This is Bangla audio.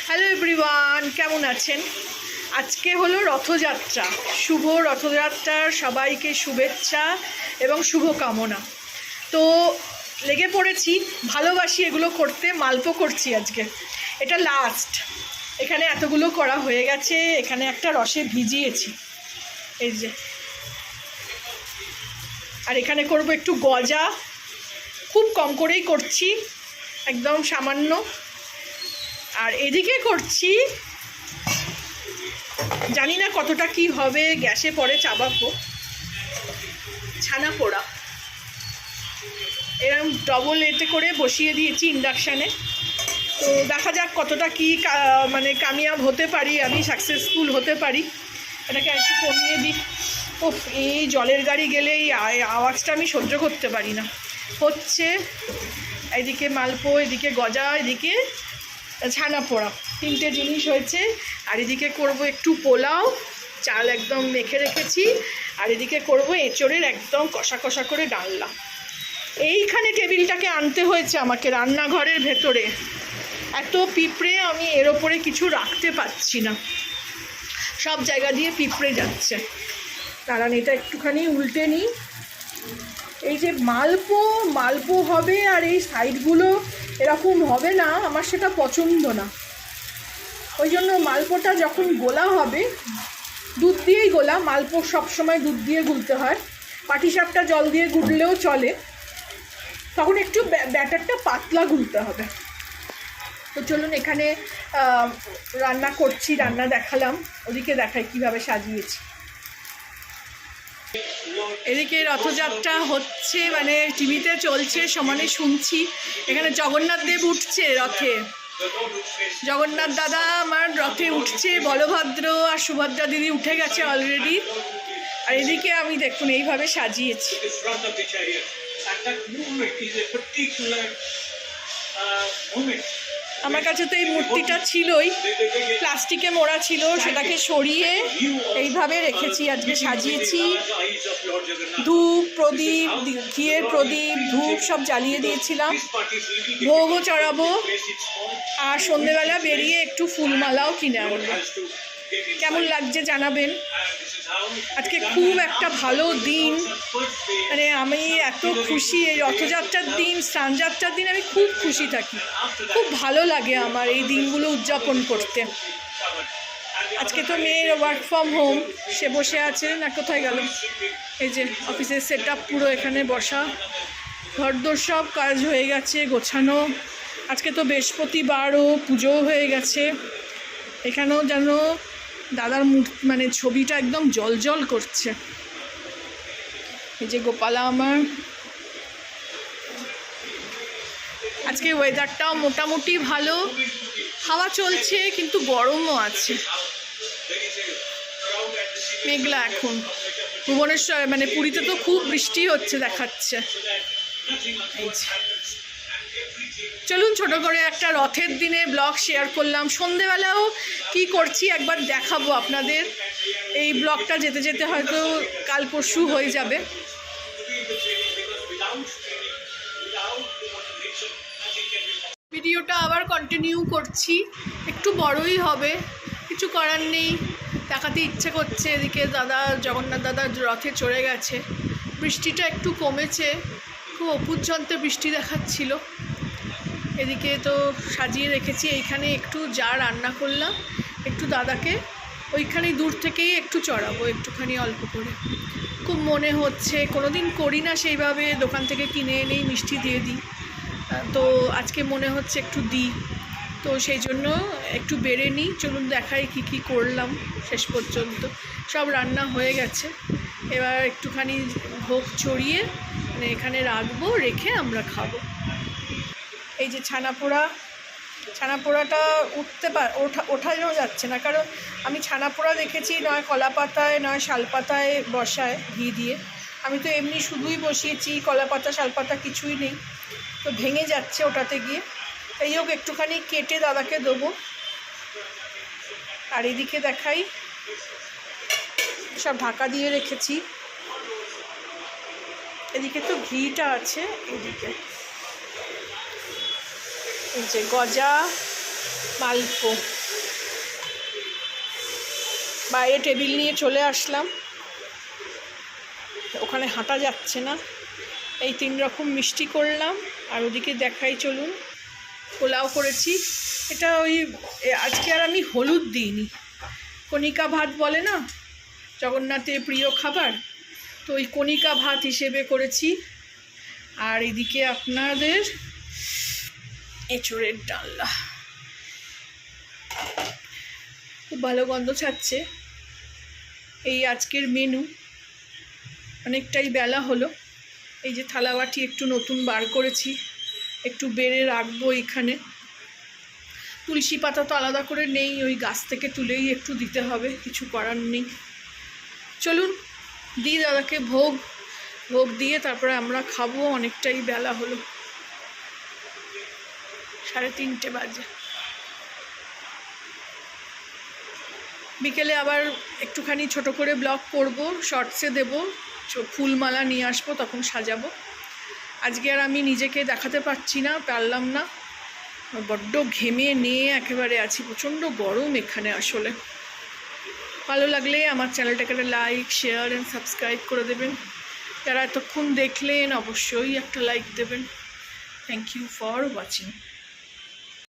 হ্যালো এভরিওয়ান, কেমন আছেন? আজকে হলো রথযাত্রা। শুভ রথযাত্রার সবাইকে শুভেচ্ছা এবং শুভকামনা। তো লেগে পড়েছি, ভালোবাসি এগুলো করতে। মালপো করছি আজকে, এটা লাস্ট। এখানে এতগুলো করা হয়ে গেছে, এখানে একটা রসে ভিজিয়েছি এই যে, আর এখানে করব একটু গজা। খুব কম করেই করছি, একদম সামান্য। আর এদিকে করছি, জানি না কতটা কি হবে, গ্যাসে পরে চাপাবো, ছানা পোড়া। এরকম ডবল এতে করে বসিয়ে দিয়েছি ইন্ডাকশানে। তো দেখা যাক কতটা কি মানে কামিয়াব হতে পারি, আমি সাকসেসফুল হতে পারি। এটাকে একটু কমিয়ে দিই। ও, এই জলের গাড়ি গেলে এই আওয়াজটা আমি সহ্য করতে পারি না। হচ্ছে এদিকে মালপো, এদিকে গজা, এদিকে ছানা পোড়া, তিনটে জিনিস হয়েছে। আর এদিকে করব একটু পোলাও, চাল একদম মেখে রেখেছি। আর এদিকে করব এঁচড়ের একদম কষা কষা করে ডালনা। এইখানে টেবিলটাকে আনতে হয়েছে আমাকে, রান্নাঘরের ভেতরে এত পিঁপড়ে, আমি এর ওপরে কিছু রাখতে পারছি না, সব জায়গা দিয়ে পিঁপড়ে যাচ্ছে। কারণ এটা একটুখানি উল্টে নিই। এই যে মালপো হবে আর এই সাইডগুলো এরকম হবে না, আমার সেটা পছন্দ না। ওই জন্য মালপোটা যখন গোলা হবে, দুধ দিয়েই গোলা। মালপো সবসময় দুধ দিয়ে গুলতে হয়, পাটিসাপটা জল দিয়ে গুললেও চলে, তখন একটু ব্যাটারটা পাতলা গুলতে হবে। তো চলুন, এখানে রান্না করছি, রান্না দেখালাম, ওদিকে দেখাই কিভাবে সাজিয়েছি। এদিকে রথযাত্রা হচ্ছে, মানে টিভিতে চলছে, সমানে শুনছি। এখানে জগন্নাথ দেব উঠছে রথে, জগন্নাথ দাদা আমার রথে উঠছে, বলভদ্র আর সুভদ্রা দিদি উঠে গেছে অলরেডি। আর এদিকে আমি দেখুন এইভাবে সাজিয়েছি। আমার কাছে তো এই মূর্তিটা ছিলই, প্লাস্টিকে মোড়া ছিল, সেটাকে সরিয়ে এইভাবে রেখেছি, আজকে সাজিয়েছি। ধূপ, প্রদীপ, ঘিয়ের প্রদীপ, ধূপ সব জ্বালিয়ে দিয়েছিলাম, ভোগও চড়াবো। আর সন্ধেবেলা বেরিয়ে একটু ফুলমালাও কিনে আনবো। কেমন লাগছে জানাবেন। আজকে খুব একটা ভালো দিন, মানে আমি এত খুশি। এই রথযাত্রার দিন, স্নানযাত্রার দিন আমি খুব খুশি থাকি, খুব ভালো লাগে আমার এই দিনগুলো উদযাপন করতে। আজকে তো মেয়ের ওয়ার্ক ফ্রম হোম, সে বসে আছে না, কোথায় গেল? এই যে অফিসের সেট আপ পুরো এখানে বসা, ঘরদোর সব কাজ হয়ে গেছে, গোছানো। আজকে তো বৃহস্পতিবারও, পুজোও হয়ে গেছে। এখানেও যেন দাদার মানে ছবিটা একদম জল করছে। এই যে গোপালা আমার। আজকে ওয়েদারটাও মোটামুটি ভালো, হাওয়া চলছে কিন্তু গরমও আছে, মেঘলা। এখন ভুবনেশ্বর মানে পুরীতে তো খুব বৃষ্টি হচ্ছে দেখাচ্ছে। চলুন, ছোট করে একটা রথের দিনে ব্লগ শেয়ার করলাম। সন্ধেবেলাও কি করছি একবার দেখাবো আপনাদের। এই ব্লগটা যেতে যেতে হয়তো কাল পরশু হয়ে যাবে। ভিডিওটা আবার কন্টিনিউ করছি, একটু বড়ই হবে, কিছু করার নেই, দেখাতে ইচ্ছে করছে। এদিকে দাদা, জগন্নাথ দাদা রথে চড়ে গেছে, বৃষ্টিটা একটু কমেছে, খুব অপুজ্জন্তে বৃষ্টি দেখাচ্ছিল। এদিকে তো সাজিয়ে রেখেছি। এইখানে একটু যা রান্না করলাম, একটু দাদাকে ওইখানেই দূর থেকেই একটু চড়াবো, একটুখানি অল্প করে। খুব মনে হচ্ছে, কোনো দিন করি না সেইভাবে, দোকান থেকে কিনে এনেই মিষ্টি দিয়ে দিই, তো আজকে মনে হচ্ছে একটু দিই, তো সেই জন্য একটু বেড়ে নিই। চলুন দেখাই কি কি করলাম। শেষ পর্যন্ত সব রান্না হয়ে গেছে, এবার একটুখানি ভোগ চড়িয়ে মানে এখানে রাখবো, রেখে আমরা খাবো। এই যে ছানা পোড়াটা ওঠানো যাচ্ছে না, কারণ আমি ছানা পোড়া দেখেছি নয় কলা পাতায় নয় শাল পাতায় বসায় ঘি দিয়ে। আমি তো এমনি শুধুই বসিয়েছি, কলা পাতা শাল পাতা কিছুই নেই, তো ভেঙে যাচ্ছে ওটাতে গিয়ে। এই হোক, একটুখানি কেটে দাদাকে দেবো। আর এদিকে দেখাই, সব ঢাকা দিয়ে রেখেছি। এদিকে তো ঘিটা আছে, এদিকে এই যে গজা, মালপো। বাইরে টেবিল নিয়ে চলে আসলাম, ওখানে হাঁটা যাচ্ছে না। এই 3 রকম মিষ্টি করলাম, আর ওদিকে দেখাই চলুন পোলাও করেছি। এটা ওই আজকে আর আমি হলুদ দিইনি, কণিকা ভাত বলে না জগন্নাথের প্রিয় খাবার, তো ওই কণিকা ভাত হিসেবে করেছি। আর এদিকে আপনাদের এঁচোড়ের ডালনা, খুব ভালো গন্ধ ছাড়ছে। এই আজকের মেনু। অনেকটাই বেলা হলো, এই যে থালাবাটি একটু নতুন বার করেছি, একটু বেড়ে রাখবো এখানে। তুলসী পাতা তো আলাদা করে নেই, ওই গাছ থেকে তুলেই একটু দিতে হবে, কিছু করার নেই। চলুন দিই দাদাকে ভোগ দিয়ে তারপরে আমরা খাবো। অনেকটাই বেলা হলো, 3:30 বাজে। বিকেলে আবার একটুখানি ছোট করে ব্লগ করব, শর্টসে দেব, ফুলমালা নিয়ে আসবো, তখন সাজাবো। আজকে আর আমি নিজেকে দেখাতে পারলাম না, বড্ড ঘেমে নিয়ে একেবারে আছি, প্রচণ্ড গরম এখানে। আসলে ভালো লাগলে আমার চ্যানেলটাকে লাইক, শেয়ার অ্যান্ড সাবস্ক্রাইব করে দেবেন। যারা এতক্ষণ দেখলেন অবশ্যই একটা লাইক দেবেন। Thank you for watching.